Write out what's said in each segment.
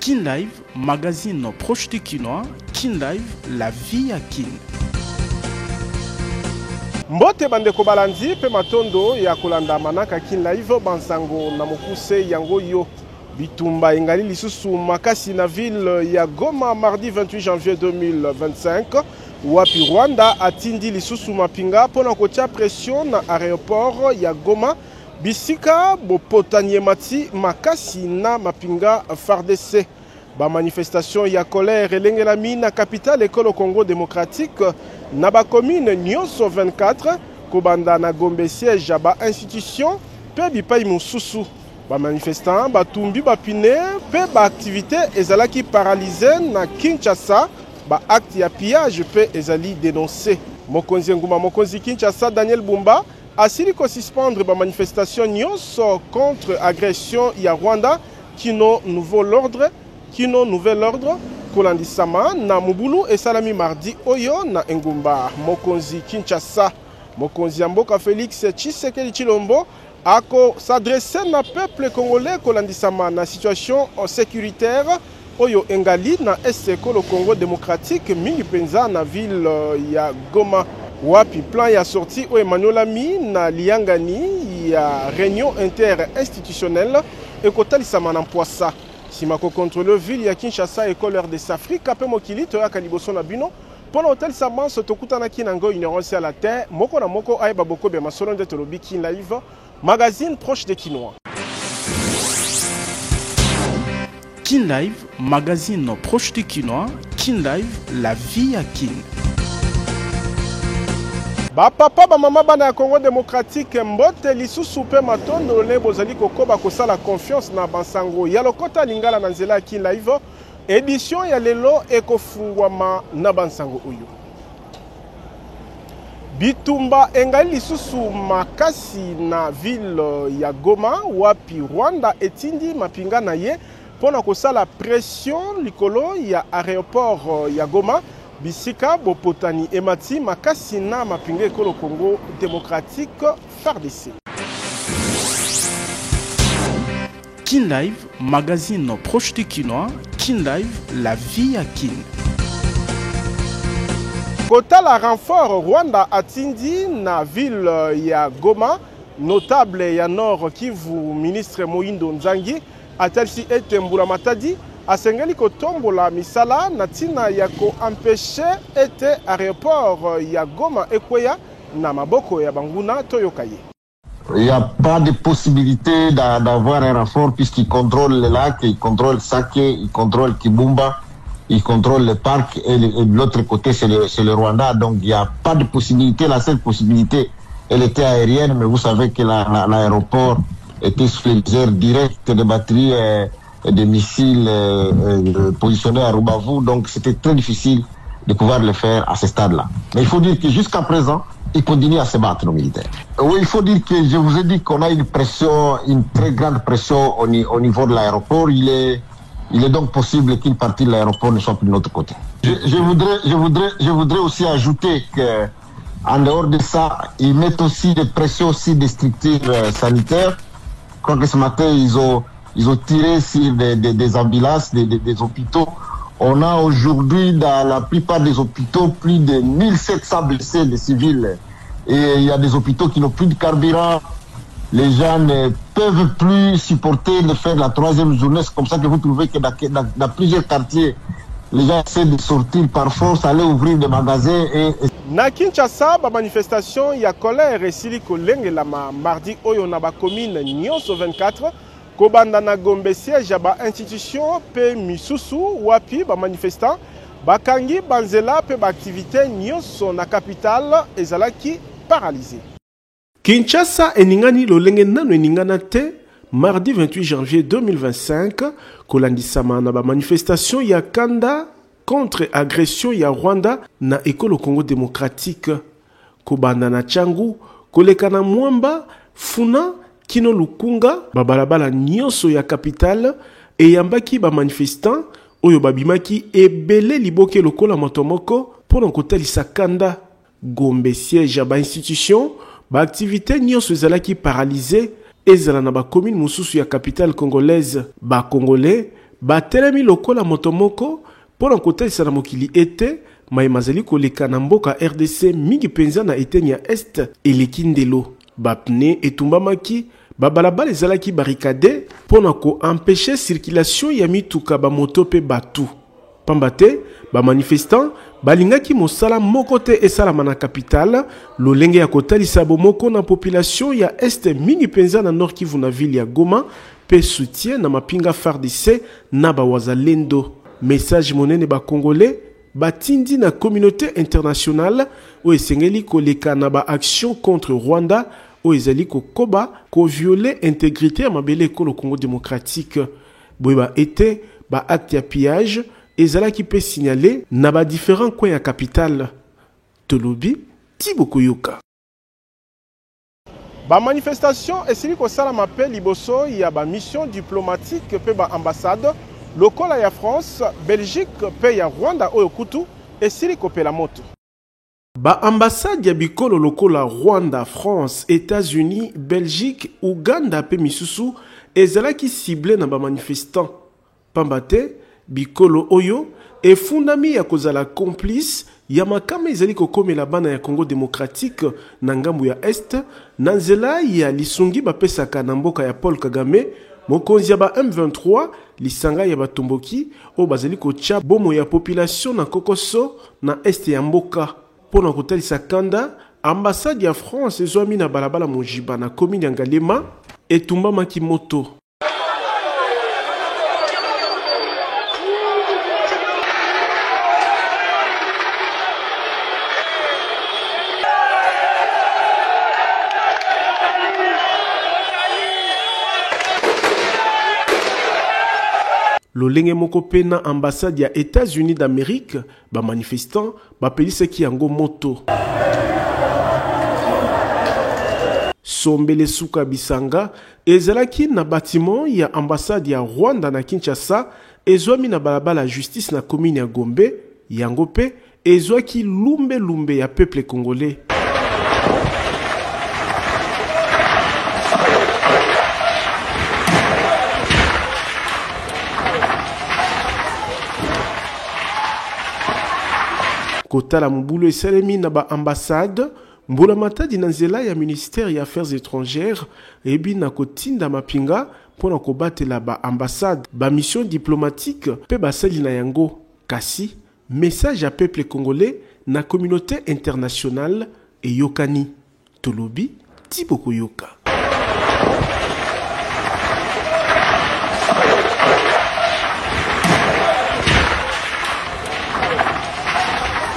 Kin Live, magazine proche du Kinois. Kin Live, la vie à Kin. Mbote bandeko balandi pe matondo ya kolanda manaka Kin Live bansango na mokuse yango yo bitumba ingali lisusu makasi na ville ya Goma mardi 28 janvier 2025 wapi Rwanda atindi lisusu mapinga pona kotia pression na aéroport ya Goma bisika bopotanie mati makasi na mapinga FARDC. Ba manifestation ya colère elengelami na capitale ekolo Congo démocratique na ba commune nyonso 24 kobanda na Gombe siège ba institution pe bipai mususu. Ba manifestant batumbi bapine pe ba activité ezalaki paralysée na Kinshasa ba acte ya pillage pe ezali dénoncé. Mokonzi nguma mokonzi Kinshasa Daniel Bumba asili ko suspendre ba manifestation nyonso contre agression ya Rwanda kino nouvel ordre kolandisama na mubulu esalami mardi oyo na engumba mokonzi Kinshasa. Mokonzi mboka Félix Tshisekedi Tshilombo ako s'adresser na peuple congolais kolandisama na situation sécuritaire oyo engali na este kolo Congo démocratique mingi penza na ville ya Goma wapi plan ya sortie o Emmanuel Ami na liangani ya réunion interinstitutionnelle ekotalisama na Mpwasa. Simako contrôle ville ya Kinshasa et colère des Afrique ape mokili to yaka liboso na bino pour l'hôtel Saman sotokutana kinango ignorance à la terre moko na moko ayeba boko be masolo nde tolobi Kin Live magazine proche des Kinois. Kin Live, magazine proche du Kinois. Kin Live, la vie à Kin. Ba papa ba mama bana ya Congo démocratique mbote lisusu pe matondo le bozali kokoba kosala confiance na bansango ya lokota lingala na nzela ya Kin Live édition ya lelo ekofungwama na bansango oyo bitumba engali lisusu makasi na ville ya Goma wapi Rwanda etindi mapinga na ye pona kosala pression likolo ya aéroport ya Goma bisika bopotani emati makasi na mapinga ekolo Congo démocratique FARDC. Kin Live, magazine proche du Kinois. Kin Live, la vie à Kin. Kota la renfort Rwanda atindi na ville ya Goma, notable ya Nord Kivu ministre Moindo Nzangi atalsi ete Mbula Matadi asengeli kotombola misala na tina ya ko empêcher ete aéroport ya Goma ekweya na maboko ya banguna toyokaye. Il n'y a pas de possibilité d'avoir un renfort puisqu'il contrôle le lac, il contrôle Sake, il contrôle Kibumba, il contrôle le parc et de l'autre côté c'est le Rwanda. Donc il n'y a pas de possibilité. La seule possibilité, elle était aérienne, mais vous savez que l'aéroport était sous les airs directs de batteries et de missiles positionnés à Rubavu. Donc c'était très difficile de pouvoir le faire à ce stade-là. Mais il faut dire que jusqu'à présent, ils continuent à se battre, nos militaires. Oui, il faut dire que je vous ai dit qu'on a une pression, une très grande pression au niveau de l'aéroport. Il est donc possible qu'une partie de l'aéroport ne soit plus de notre côté. Je voudrais aussi ajouter que, en dehors de ça, ils mettent aussi des pressions aussi des structures sanitaires. Je crois que ce matin, ils ont tiré sur des ambulances, des hôpitaux. On a aujourd'hui dans la plupart des hôpitaux plus de 1700 blessés de civils. Et il y a des hôpitaux qui n'ont plus de carburant. Les gens ne peuvent plus supporter de faire la troisième journée. C'est comme ça que vous trouvez que dans plusieurs quartiers, les gens essaient de sortir par force, aller ouvrir des magasins. Na Kinshasa, ba manifestation ya colère esili kolengela mardi oyo na ba commune nyonso 24 kobanda na Gombe siège ba institution pe misusu wapi ba manifestant bakangi banzela pe ba activité nyonso na capitale ezalaki paralysée. Kinshasa eningani lolenge nano eningana te mardi 28 janvier 2025 kolandisama na ba manifestation ya kanda contre agression ya Rwanda na ekolo Congo démocratique kobanda na Tchangu koleka na Mwamba Funa kino Lukunga babalabala nyonso ya capitale eyambaki ba manifestant oyo babimaki ebele liboke lokola motomoko pona kotalisa kanda Gombe siège ba institution ba activité nyonso ezalaki paralysée ezala na ba commune mususu ya capitale congolaise ba congolais batelemi lokola motomoko pona kotalisa na mokili ete maimazali koleka na mboka RDC mingi penza na eteni ya Est eleki ndelo. Bapne etumbamaki, babalabala ezalaki barricade pona ko empêcher circulation ya mituka ba moto pe batu. Pambate, ba manifestant balingaki mosala moko te esalama na capitale, lolenge ya kotalisa bomoko na population ya Est mingi penza na Nord Kivu na ville ya Goma pe soutien na mapinga FARDC na ba wazalendo. Message monene ba Congolais batindi na communauté internationale o esengeli koleka na ba action contre Rwanda o ezali kokoba ko violer intégrité ya mabele ekolo Congo démocratique. Boyeba ete ba acte ya pillage ezalaki pe signalé na ba différents coins ya capitale. Tolobi Thibaut Koyoka. Ba manifestation esili kosala mape liboso ya ba mission diplomatique pe ba ambassade lokola ya France, Belgique pe ya Rwanda oyo kutu esili kopela moto. Ba ambassade ya bikolo lokola Rwanda, France, États-Unis, Belgique, Uganda pe misusu ezalaki ciblé na ba manifestant. Pambate bikolo oyo efundami ya kozala complice ya makama ezali kokomela bana ya Congo démocratique na ngambu ya Est na nzela ya lisungi bapesaka na mboka ya Paul Kagame mokonzi ya ba M23 lisanga ya batomboki o bazali kotia bomo ya population na kokoso na Est ya mboka. Pona kotalisa kanda, ambassade ya France ezwami na balabala mojiba na commune ya Ngalema etumbamaki moto. Lolenge moko pena ambassade ya États-Unis d'Amérique, ba manifestant, ba peliseki yango moto. Sombele Suka Bisanga, ezalaki na bâtiment ya ambassade ya Rwanda na Kinshasa, ezwami na balabala justice na commune ya Gombe, yango pe, ezwaki lumbe ya peuple congolais. Kotala mubulu esalemi na ba ambassade, mbula matadi na nzela ya ministère ya affaires étrangères, ebi na kotinda mapinga pona kobatela ba ambassade, ba mission diplomatique pe basali na yango. Kasi, message à peuple congolais na communauté internationale e yokani. Tolobi, Thibaut Koyoka.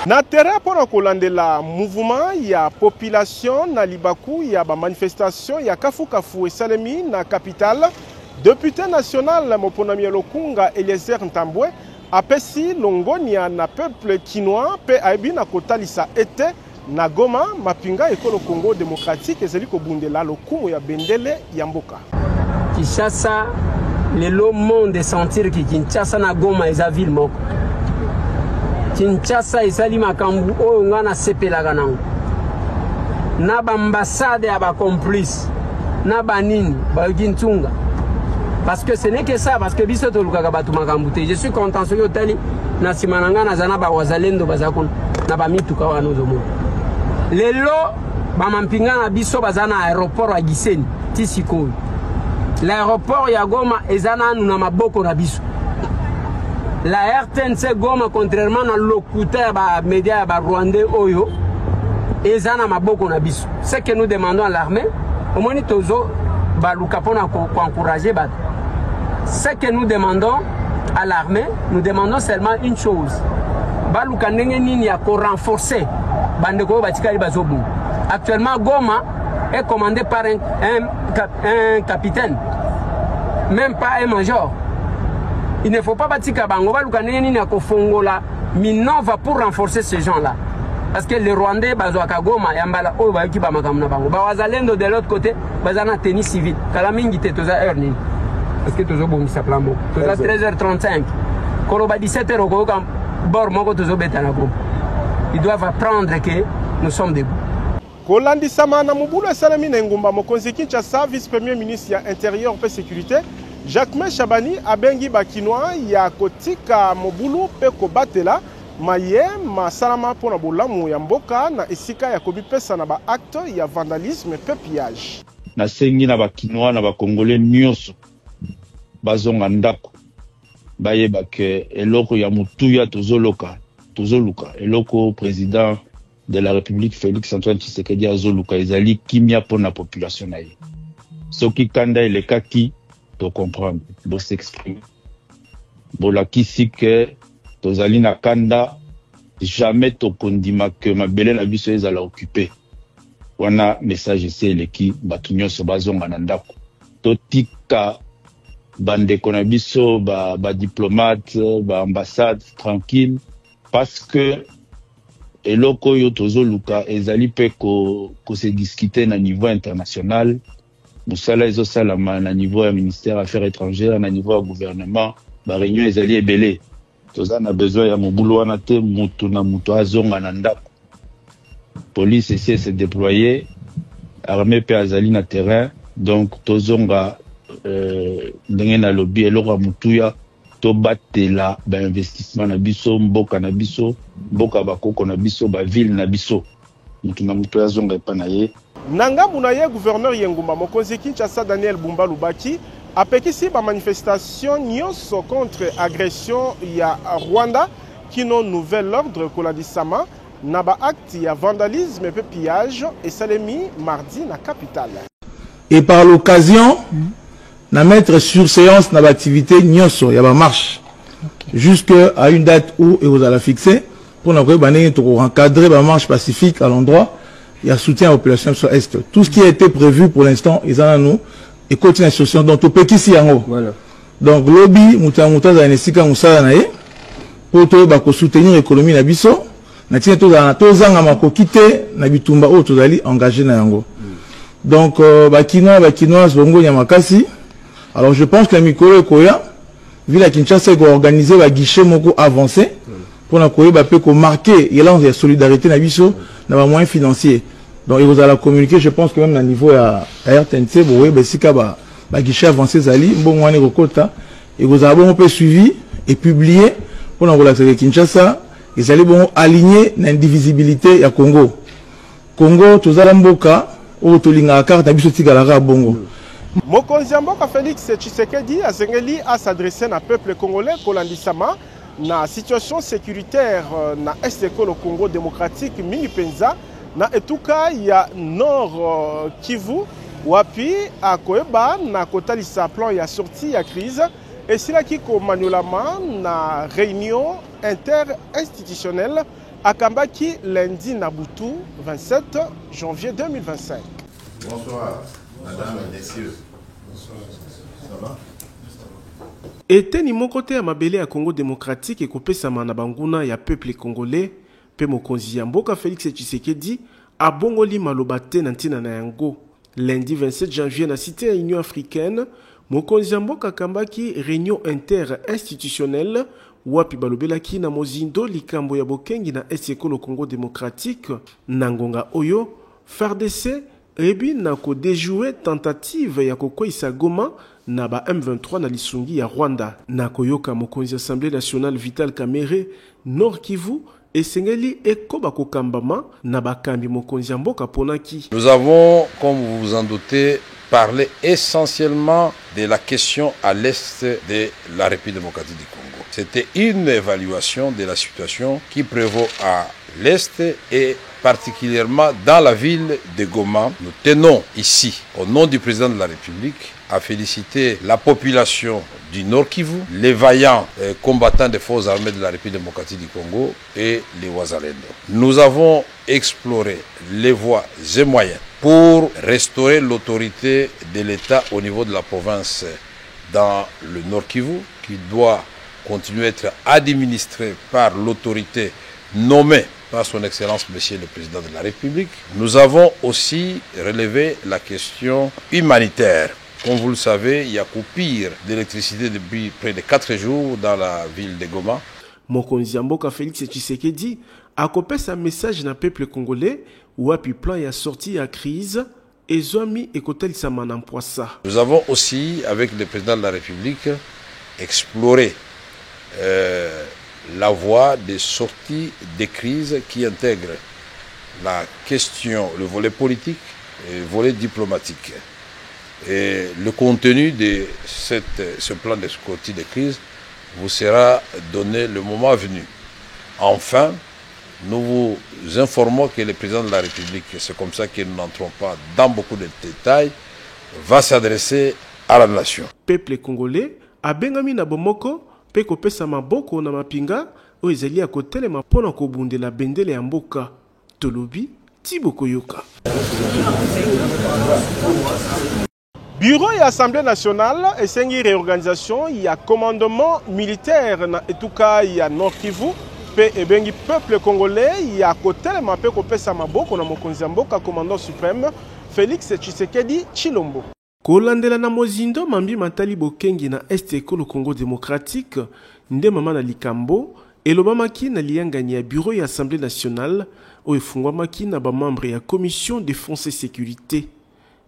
Na terrain pona kolandela mouvement ya population na libaku ya ba manifestation ya kafu esalemi na capitale, député national moponami Lokunga Eliezer Ntambwe apesi longonia na peuple kinois pe aibi na kotalisa ete na Goma mapinga ekolo Congo démocratique ezali kobundela lokumu ya bendele ya mboka. Kinshasa lelo monde sentir ki Kinshasa na Goma eza ville moko. Kinshasa ezali makambu oyo ngana sepelaka nango. Na ba ambassade ya ba complice, na ba nini, ba gintunga. Parce que ce n'est que ça, parce que biso tolukaka batu makambu te. Je suis content soki otali na simananga na zana ba wazalendo bazakona na ba mituka wana ozomo. Lelo ba mampinga na biso bazana aéroport ya Gisenyi tisiko. L'aéroport ya Goma ezana anu na maboko na biso. La RTNC Goma, contrairement à l'occupeur des médias rwandais, ils ont maboko na biso. Ce que nous demandons à l'armée, au moins encourager. Ce que nous demandons à l'armée, nous demandons seulement une chose. Renforcer. Actuellement, Goma est commandé par un capitaine, même pas un major. Il ne faut pas bâtir Kabango, Minova pour renforcer ces gens-là. Parce que les Rwandais, Bazouaka Goma, Yambala, Obaiki Bamakamna Bango. Bazalendo de l'autre côté, Bazana tennis civil. Kalamingi Tetoza Erni. Parce que Tozo Boum Saplamo. Toza 13h35. Koloba 17h, Bor Moko Tozo Betanabo. Ils doivent apprendre que nous sommes debout. Kolandi Sama na Mubulu Salami Ngumba, Mokonzi Kinshasa, vice-premier ministre intérieur et sécurité. Jacquemain Chabani abengi bakinois ya kotika mobulu pe kobatela maye masalama pona bolamu ya mboka na esika ya kobipesa na ba acte ya vandalisme pe pillage. Na sengi na bakinois na bakongolais nyonso bazonga ndako bayeba ke eloko ya mutuya tozoluka eloko président de la République Félix Antoine Tshisekedi azoluka ezali kimia pona population na ye. Soki kanda elekaki to comprendre, bo s'exprimer. Bo la kisi ke tozali na kanda jamais to kondima ke mabele na biso ezala occupé. Wana message ese eleki batu nyonso bazonga na ndako. Totika bandeko na biso ba diplomate, ba ambassade tranquille parce que eloko yo tozoluka ezali pe ko se discuter na niveau international. Musala ezosalama na niveau ya ministère affaires étrangères, na niveau ya gouvernement, ba réunion ezali ebele. Toza na besoin ya mobulu wana te mutu na mutu azonga na ndako. Police essaie se déployer, armée pe azali na terrain, donc tozonga ndenge na lobby eloko mutuya to batela ba investissement na biso, mboka na biso, mboka bakoko na biso, ba ville na biso. Mutu na mutu azonga pa na ye. Nanga Munaye, gouverneur Yengumba Mokonzi Kinshasa Daniel Bumba Lubaki, a péquissi par manifestation nyonso contre agression ya Rwanda qui non nouvel ordre Koladisama naba acte ya vandalisme et pillage et salemi mardi na capitale. Et par l'occasion, na mettre sur séance na activité nyonso ya ba marche jusqu'à une date où et vous allez fixer pour nous encadrer la marche pacifique à l'endroit. Il y a soutien à la population sur l'Est. Tout ce qui a été prévu pour l'instant, ils en ont nous. Et continue l'institution. Donc, au petit si en haut. Voilà. Donc, lobby, mouta za nesika musala na ye. Pour to soutenir l'économie na biso. Na tina to zanga mako kite na bitumba o to dali engagé na yango. Donc, bakinois, bongo nyamakasi. Alors, je pense que la Mikolo et Koya, vu la Kinshasa, a organisé la guichet moko avancé. Pour la Koya, peut marquer, il y a la solidarité na biso, na ba moyens financiers. Donc, il vous a communiqué, je pense que même à niveau à RTNC, vous voyez, bah, guichet avancé, Zali, bon, on est il vous a bon peu suivi et publié pour la relation avec Kinshasa, ils allaient bon aligner l'indivisibilité à Congo. Congo, tous à l'amboka, ou tolinga carte, n'abusez tigalara bongo. Mokonzi Mboka Félix Tshisekedi a zengeli à s'adresser à peuple congolais kolandisama na situation sécuritaire na est le Congo démocratique mingi penza. Na etuka ya Nord Kivu wapi akoeba na kotalisa plan ya sortie ya crise et sila kiko manulama na réunion interinstitutionnelle à Kambaki lundi na Butu 27 janvier 2025. Bonsoir madame et messieurs. Bonsoir. Ça va? Eteni mokote ya mabele ya Congo démocratique et kopesama na banguna ya peuple congolais. Pe mokonzi ya mboka Félix Tshisekedi abongoli maloba te na ntina na yango. Lundi 27 janvier na cité ya Union africaine, mokonzi ya mboka kambaki réunion interinstitutionnelle wapi balobelaki na mozindo likambo ya bokengi na esekolo Congo démocratique na ngonga oyo FARDC ebi na ko déjouer tentative ya kokwisa Goma na ba M23 na lisungi ya Rwanda. Na koyoka mokonzi Assemblée nationale Vital Kamerhe Nord Kivu et Sengeli Eko Kambama Nabakambi Mokonzi mboka ponaki. Nous avons, comme vous vous en doutez, parlé essentiellement de la question à l'est de la République démocratique du Congo. C'était une évaluation de la situation qui prévaut à l'est et particulièrement dans la ville de Goma. Nous tenons ici, au nom du président de la République, à féliciter la population du Nord Kivu, les vaillants combattants des forces armées de la République démocratique du Congo et les Wazalendo. Nous avons exploré les voies et moyens pour restaurer l'autorité de l'État au niveau de la province dans le Nord Kivu, qui doit continuer à être administré par l'autorité nommée par son Excellence Monsieur le Président de la République. Nous avons aussi relevé la question humanitaire. Comme vous le savez, il y a coupure d'électricité depuis près de 4 jours dans la ville de Goma. Mokonzi mboka Félix Tshisekedi a copé sa message na peuple congolais ou a pu plan ya sortie à crise ezwami ekotelisama na mpwasa. Nous avons aussi, avec le président de la République, exploré la voie des sorties des crises qui intègrent la question, le volet politique et le volet diplomatique. Et le contenu de ce plan de sortie des crises vous sera donné le moment venu. Enfin, nous vous informons que le président de la République, c'est comme ça que nous n'entrons pas dans beaucoup de détails, va s'adresser à la nation. Peuple congolais a bengami na bomoko pe kopesa maboko na mapinga o ezali ya kotelema mpona kobundela bendele ya mboka. Tolobi Tiboko Yoka. Bureau et Assemblée nationale et sengi réorganisation, il y a commandement militaire na etuka ya Nord Kivu pe ebengi peuple congolais, il y a kotelema pe kopesa maboko na mokonzi mboka commandant suprême Félix Tshisekedi Tshilombo. Kolandela na mozindo mambi matali bokengi na este ekolo Congo démocratique nde mama na likambo elobamaki na liangani ya bureau et Assemblée nationale o efungwamaki na ba membre ya commission défense et sécurité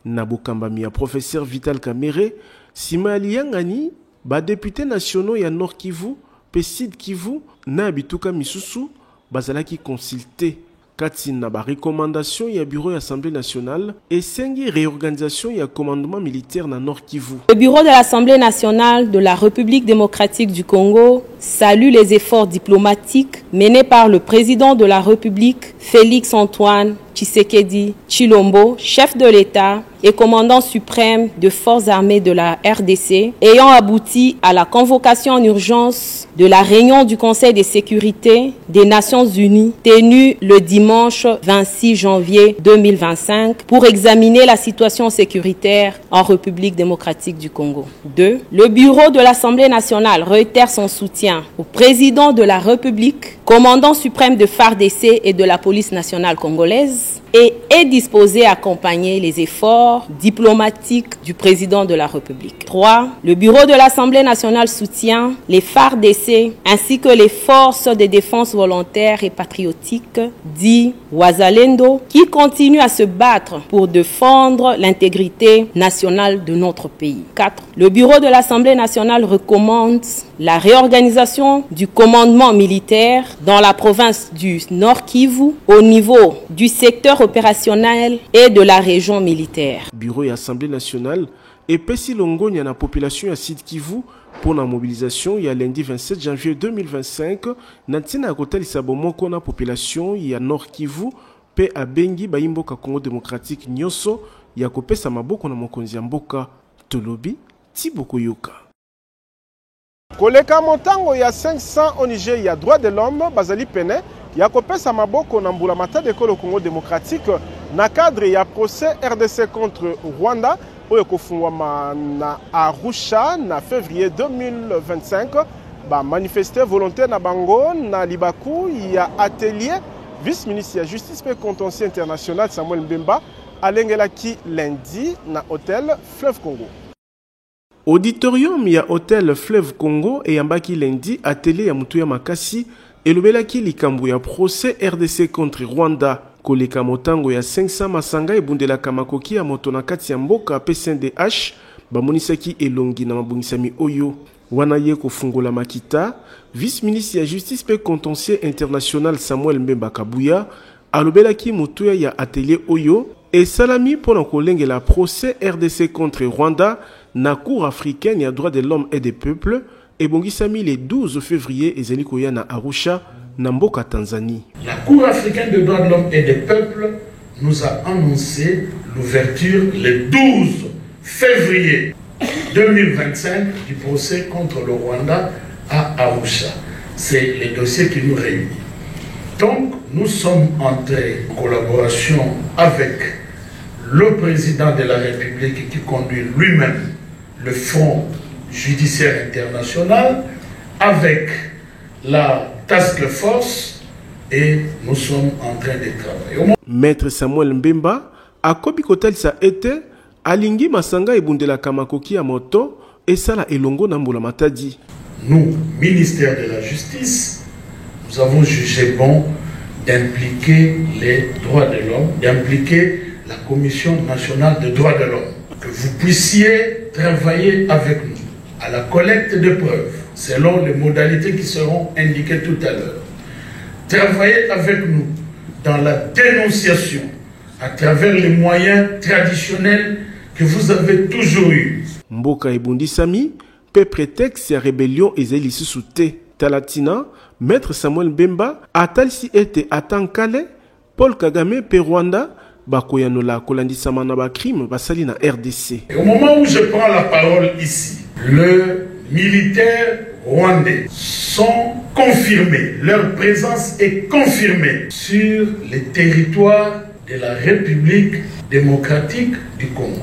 na bokambami ya professeur Vital Kamerhe sima ya liangani ba députés nationaux ya Nord Kivu pe Sud Kivu na bituka misusu bazalaki consulté kati na ba recommandation ya bureau et Assemblée nationale et sengi réorganisation ya commandement militaire na Nord Kivu. Le bureau de l'Assemblée nationale de la République démocratique du Congo salue les efforts diplomatiques menés par le président de la République Félix Antoine Tshisekedi Tshilombo, chef de l'État et commandant suprême de forces armées de la RDC, ayant abouti à la convocation en urgence de la réunion du Conseil de sécurité des Nations Unies tenue le dimanche 26 janvier 2025 pour examiner la situation sécuritaire en République démocratique du Congo. 2. Le bureau de l'Assemblée nationale réitère son soutien au président de la République, commandant suprême de FARDC et de la police nationale congolaise, et est disposé à accompagner les efforts diplomatiques du président de la République. 3. Le bureau de l'Assemblée nationale soutient les FARDC ainsi que les forces de défense volontaires et patriotiques, dit Wazalendo, qui continuent à se battre pour défendre l'intégrité nationale de notre pays. 4. Le bureau de l'Assemblée nationale recommande la réorganisation du commandement militaire dans la province du Nord Kivu au niveau du secteur opérationnel et de la région militaire. Bureau et Assemblée nationale et pesi longonya na population ya Sud Kivu pour la mobilisation ya lundi 27 janvier 2025 na ntina kotalisa bomoko na population ya Nord Kivu pe abengi baimboka Congo démocratique nyoso ya kopesa maboko na mokonzi ya mboka Tolobi Tiboko Yoka. Koleka montango ya 500 au Niger ya droit de l'homme bazali pene ya kopesa maboko na mbula matade ko le Congo démocratique na cadre ya procès RDC contre Rwanda oyo kofungwama na Arusha na février 2025 ba manifester volonté na bango na libaku ya atelier vice-ministre ya justice pe contentieux international Samuel Mbemba alengelaki lundi na hôtel Fleuve Congo. Auditorium ya Hôtel Fleuve Congo et yambaki lundi atelier ya mutu ya makasi elobelaki likambo ya procès RDC contre Rwanda koleka motango ya 500 masanga ebundelaka makoki ya moto na kati ya mboka PCNDH bamonisaki elongi na mabungisami oyo wana ye kofungola makita vice-ministre ya justice pe contentieux international Samuel Mbemba Kabuya alobelaki mutu ya atelier oyo esalami pona kolengela procès RDC contre Rwanda na Cour africaine ya droits de l'homme et des peuples et bongisami le 12 février ezali koya na Arusha na mboka Tanzanie. La Cour africaine des droits de l'homme et des peuples nous a annoncé l'ouverture le 12 février 2025 du procès contre le Rwanda à Arusha. C'est le dossier qui nous réunit. Donc nous sommes entrés en collaboration avec le président de la République qui conduit lui-même le Fonds judiciaire international, avec la task force, et nous sommes en train de travailler. Maître Samuel Mbemba a kobikotel sa été alingi masanga ebundela kamakoki ya moto et sala elongo na mbula matadi. Nous, ministère de la Justice, nous avons jugé bon d'impliquer les droits de l'homme, d'impliquer la Commission nationale des droits de l'homme, que vous puissiez travailler avec nous à la collecte de preuves selon les modalités qui seront indiquées tout à l'heure. Travailler avec nous dans la dénonciation à travers les moyens traditionnels que vous avez toujours eus. Mboka ebundisami pe prétexte ya rébellion ezali lisusu te. Talatina, Maître Samuel Bemba atalisi ete atankale Paul Kagame pe Rwanda bakoyanola kolandisama na ba crime basali na RDC. Et au moment où je prends la parole ici, les militaires rwandais sont confirmés, leur présence est confirmée sur les territoires de la République démocratique du Congo.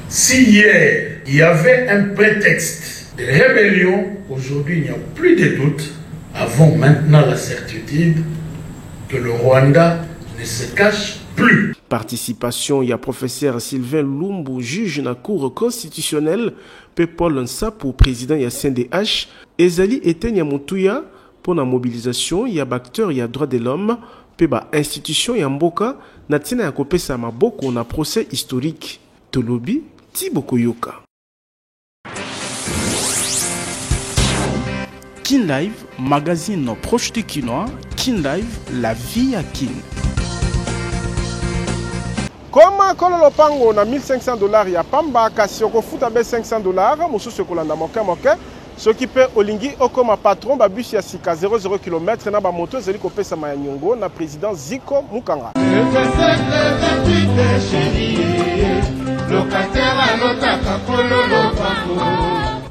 Si hier il y avait un prétexte de rébellion, aujourd'hui il n'y a plus de doute, avons maintenant la certitude que le Rwanda ne se cache plus. Participation, il y a professeur Sylvain Lumbu, juge na cour constitutionnelle, pe Paul Nsapu, président ya CNDH, ezali etenya mutuya pour la mobilisation, il y a acteur, il y a droit de l'homme, pe ba institution ya mboka, na tina ya kopesa maboko na procès historique. Tolobi, Tiboko Yoka. Kin Live, magazine proche du Kinois. Kin Live, la vie à Kin. Koma kololo pango na $1,500 ya pamba kasi okofuta be $500 mususu kolanda moke moke soki pe olingi okoma patron ba bus ya sika 00 km na ba moto ezali kopesa ma nyongo na président Ziko Mukanga.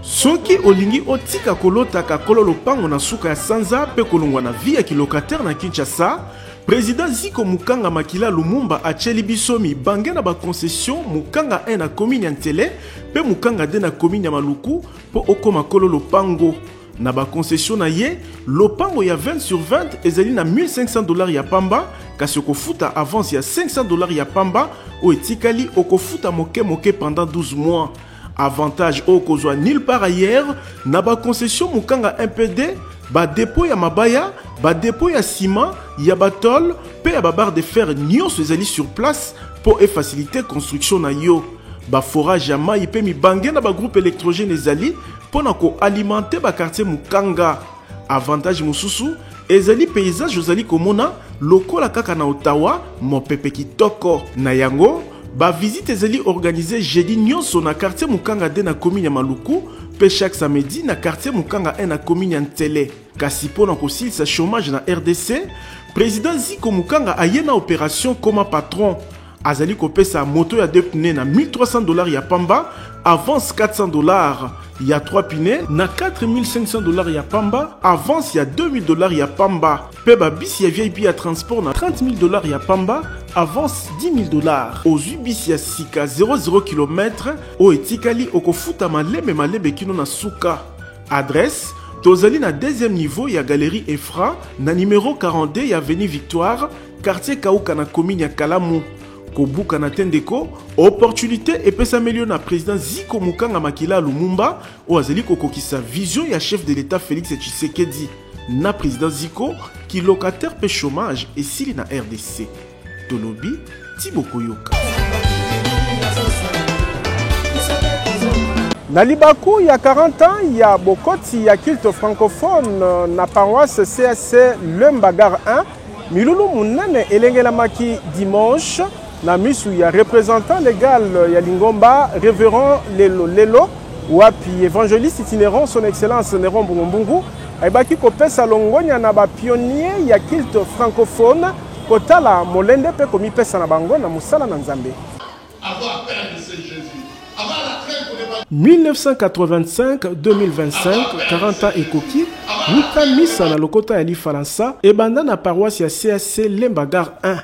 Soki olingi otika kolotaka kololo pango na suka ya sanza pe kolongwa na vie ya kilocataire na Kinshasa, président Ziko Mukanga Makila Lumumba acheli bisomi bange na ba concession Mukanga 1 na commune ya Ntele pe Mukanga 2 na commune ya Maluku po okoma kololo pango na ba concession na ye lopango ya 20 sur 20 ezali na $1,500 ya pamba kasi okofuta avance ya $500 ya pamba o etikali okofuta moke moke pendant 12 mois. Avantage au kozwa nulle part ailleurs na ba concession Mukanga 1PD ba dépôt ya mabaya ba dépôt ya ciment ya batol pe ya ba barre de fer nyonso ezali sur place pour faciliter construction na yo ba forage ya mai pe mibange na ba groupe électrogène ezali pona ko alimenter ba quartier Mukanga. Avantage mususu ezali paysage ozali komona lokola kaka na Ottawa mopepe kitoko na yango. Ba visite ezali organisée jeudi nyonso na quartier Mukanga 2 na commune ya Maluku pe chaque samedi na quartier Mukanga 1 na commune ya Ntele. Kasi pona kosilisa chômage na RDC, président Ziko Mukanga aye na opération comme patron. Azali kopesa moto ya 2 pneus na $1,300 ya pamba, avance $400 ya 3 pneus na $4,500 ya pamba, avance ya $2,000 ya pamba. Pe ba bis ya VIP ya transport na $30,000 ya pamba, avance $10,000. Ozwi bis ya sika 00 km o etikali okofuta malebe kino na suka. Adresse tozali na deuxième niveau ya galerie Efra na numéro 42 ya avenue Victoire, quartier Kauka na commune ya Kalamu. Kobuka na tendeko, opportunité epesa melio na président Ziko Mukanga Makila Lumumba o azali kokokisa vision ya chef de l'État Félix Tshisekedi na président Ziko ki locataire pe chômage et sili na RDC. Tolobi, Tiboko Yoka. Na Libaku, il y a 40 ans, il y a Bokoti, il y a culte francophone na paroisse CSC Lembagar 1. Milulu Munane Elengela Maki dimanche. Na misu ya représentant légal ya Lingomba, révérend Lelo, wapi évangéliste itinérant son excellence Néron Mbungu, aibaki kopesa longonya na ba pionnier ya culte francophone, kotala molende pe komi pesa na bango na musala na Nzambe. 1985-2025, 40 ans ekoki, Mika Misa na lokota ya li Faransa, ebanda na paroisse ya CSC Lembagar 1.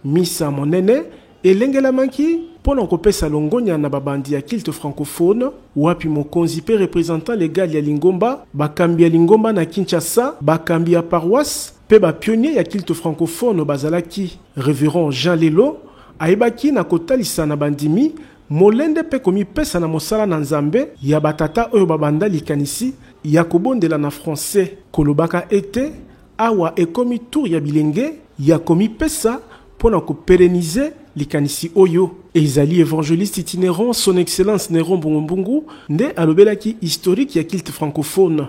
Misa monene, elengela manki, pona kopesa longonya na babandi ya kilte francophone, wapi mokonzi pe représentant légal ya Lingomba, bakambi ya Lingomba na Kinshasa, bakambi ya paroisse, pe ba pionnier ya kilte francophone bazalaki, révérend Jean Lelo, aibaki na kotalisa na bandimi, molende pe komi pesa na mosala na Nzambe, ya batata oyo babanda likanisi, ya kobondela na français, kolobaka ete, awa ekomi tour ya bilenge, ya komi pesa, pour pérenniser likanisi oyo ezali évangéliste itinérant son excellence Néron Mbungu nde alobelaki historique ya kilte francophone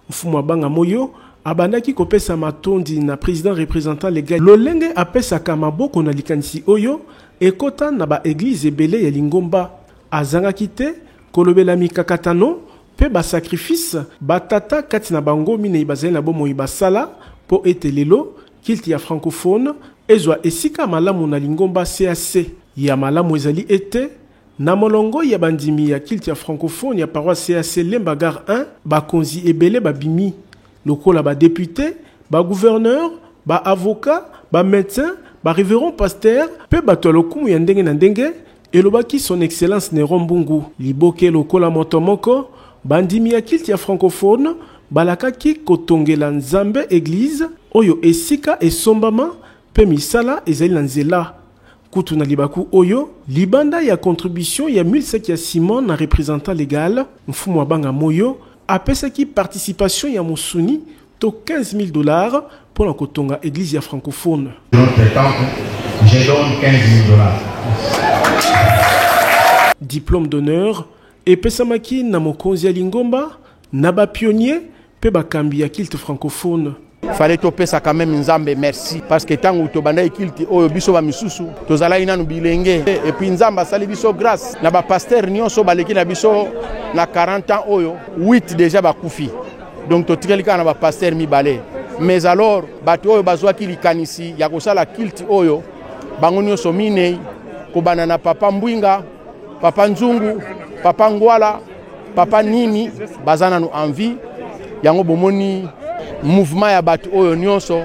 mfumu abanga moyo abandaki kopesa matondi na président représentant légal lolenge apesaka maboko na likanisi oyo ekota na ba église ebele ya Lingomba azangaki te kolobela mikakatano pe ba sacrifice batata kati na bango mine bazali na bomoi basala po ete lelo kilte ya francophone ezwa esika malamu na Lingomba CAC ya malamu ezali ete na molongo ya bandimi ya kilte ya francophone ya paroisse CAC Lemba Gare 1 bakonzi ebele babimi lokola ba député ba gouverneur ba avocat ba médecin ba révérend pasteur pe bato lokumu ya ndenge na ndenge elobaki son excellence Néron Mbungu liboke lokola moto moko bandimi ya kilte ya francophone balakaki kotongela nzambe église oyo esika esombama pe misala ezali na nzela kutu na libaku oyo libanda ya contribution ya 1000 ya Simon na représentant légal mfumu abanga moyo apesaki participation ya musuni to $15,000 pour la kotonga église ya francophone. Notre temple, je donne $15,000. Diplôme d'honneur epesamaki na mokonzi ya Lingomba na ba pionnier pe bakambi ya kilte francophone. Fallait topesa quand même nzambe merci parce que tango tobanda kilte oyo biso ba misusu tozala inanu bilenge et puis nzamba sali biso grâce na ba pasteur nyonso baleki na biso na 40 ans oyo 8 déjà bakufi donc totikelika na ba pasteur mibale mais alors bato oyo bazwa kilikanisi ya kosala kilte oyo bango nyonso minei kobana na papa Mbwinga papa Nzungu papa Ngwala papa Nini bazana no envie yango bomoni mouvement ya bato oyo nyonso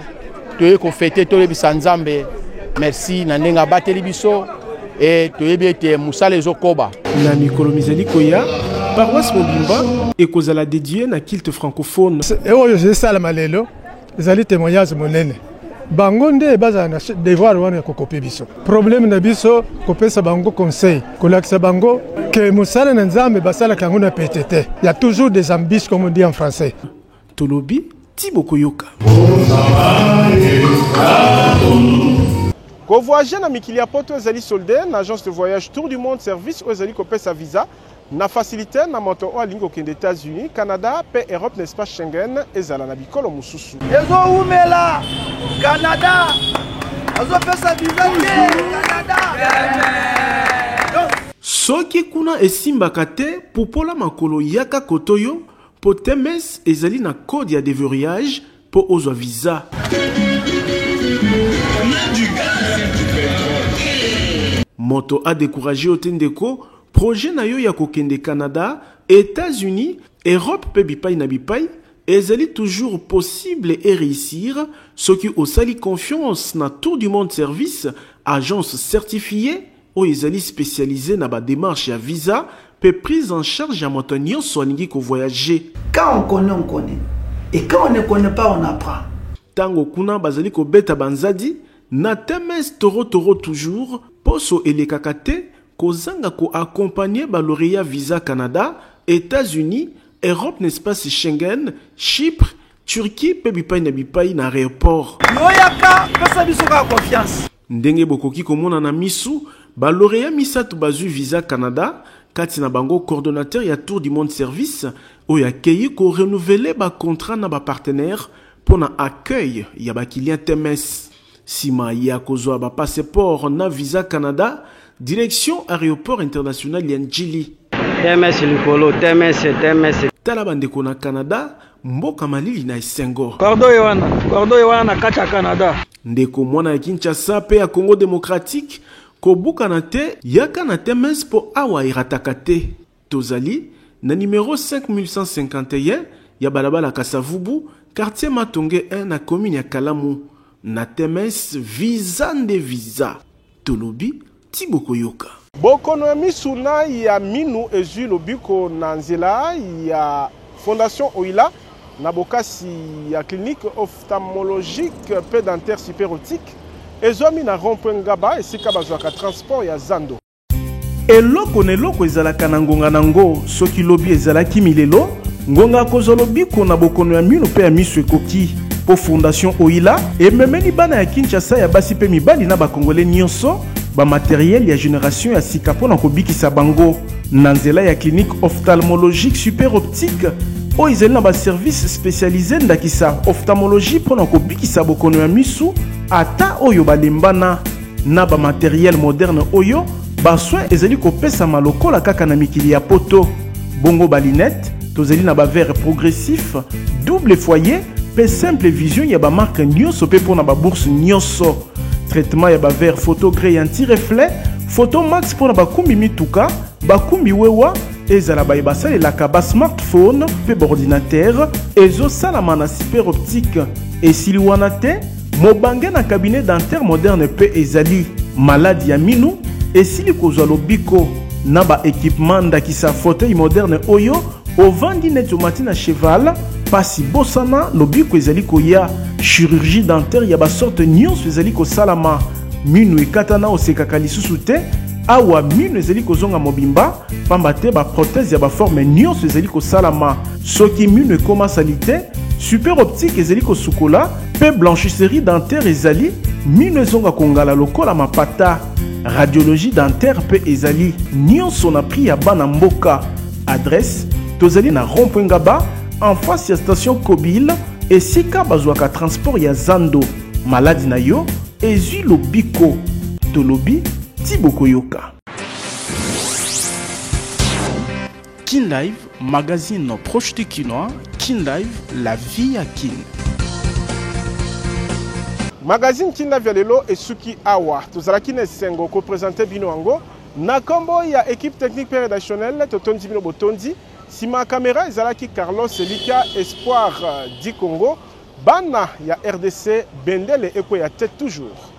toye ko fêter tolebisa nzambe merci na ndenga bateli biso et toyebi ete musala ezokoba na mikolo mizali koya paroisse Mobimba ekozala dédié na kilte francophone et oyo je sala malelo ezali témoignage monene bango nde bazana na devoir wana kokopi biso problème na biso kopesa bango conseil kolakisa bango que musala na nzambe basala kango na petete il y a toujours des ambitions comme on dit en français tolobi Tiboko Yoka. Ko voyager na mikili ya poto ezali solde na agence de voyage Tour du Monde service ezali kopesa visa na facilité na moto o alingo kende États-Unis, Canada pe Europe n'espace Schengen ezala na bikolo mususu. Ezo umela Canada. Azo pesa visa Canada. Soki kuna esimbaka te popola makolo yaka kotoyo po temes ezali na code ya déverrouillage po ozwa visa. Moto a découragé otendeko projet na yo ya kokende Canada, États-Unis, Europe pe bipai na bipai ezali toujours possible et réussir soki osali confiance na Tour du Monde Service, agence certifiée o ezali spécialisée na ba démarche ya visa peut prise en charge à montagnons soigner qu'on voyager. Quand on connaît. Et quand on ne connaît pas, on apprend. Tango kuna bazali ko beta banzadi, na temes toro toujours, poso ele kakate, kozanga ko accompagner ba lauréat visa Canada, États-Unis, Europe n'espace Schengen, Chypre, Turquie, pe bipai na aéroport. Yoyaka, pesa biso ka confiance. Ndenge bokoki komona na misu, ba lauréat misatu bazu visa Canada, Katina Bango, coordonnateur ya Tour du Monde Service, où ya keyi ko renouveler ba contrat na ba partenaire pour na accueil ya ba client TMS. Sima ya kozwa ba passeport na visa Canada, direction aéroport international Yanjili. TMS likolo, TMS. Tala bandeko na Canada, mboka malili na esengo. Cordo Yoana kacha Canada. Ndeko mwana ya Kinshasa pe ya Congo démocratique, kobuka na te yaka na temes po awa irataka te. Tozali na numéro 5151 ya balabala Kasavubu, quartier Matonge 1 na commune ya Kalamu. Na temes visa nde visa. Tolobi Tiboko Yoka. Bokono ya misuna ya minu ezui lobiko na nzela ya Fondation Oila na bokasi ya clinique ophtalmologique pédentaire superotique ezomi na rond-point Ngaba esika bazwaka transport ya Zando. Eloko neloko ezalaka na ngonga nango soki lobi ezalaki milelo ngonga kozolobiko na bokono ya minu pe ya misu ekoki po Fondation Oila ememeli bana ya Kinshasa ya basi pe mibali na bakongole nyonso matériel ya génération ya sika mpona kobikisa bango na nzela ya clinique ophtalmologique super optique oyo ezali na baservice spécialisé ndakisa ophtalmologie mpona kobikisa bokono ya misu ata oyo balembana na bamateriel moderne oyo basoin ezali kopesama lokola kaka na mikili ya poto bongo balinette tozali na baverre progressif double foyer pe simple vision ya bamarke nyonso pe mpona babourse nyonso traitement ya baverre photo gré anti-reflet photo max mpona bakumbi mituka bakumbi wewa ezala bayebasalelaka ba smartphone pe baordinateur ezosalama na super optique esili wana te mobange na cabinet dentaire moderne pe ezali maladi ya minu esili kozwa lobiko na baéquipement ndakisa fauteuil moderne oyo ovandi neti omati na cheval pasi bosana lobiko ezali koya chirurgie dentaire ya basorte nyonso ezali kosalama minu ekatana osekaka lisusu te awa minu ezali kozonga mobimba pamba te baprothèse ya baforme nyonso ezali kosalama soki minu ekoma sali te super optique ezali kosukola pe blanchisserie dentaire ezali minu ezonga kongala lokola mapata radiologie dentaire pe ezali nyonso na prix ya bana mboka adresse tozali na rond-point Ngaba en face ya station Kobile esika bazwaka transport ya Zando maladi na yo ezwi lobiko tolobi tibokoyoka. Kin Live, magazine proche du Kinois. Kin Live, la vie à Kin. Magazine Kin Live ya lelo esuki awa tozalaki na esengo kopresente bino yango na kombo ya équipe technique pe rédactionnelle totondi bino botondi sima caméra ezalaki Carlos Elika Espoir du Congo bana ya RDC bendele eko ya tête toujours.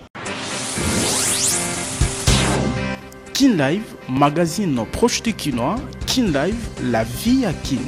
Kin Live, magazine proche du Kinois. Kin Live, la vie à Kin.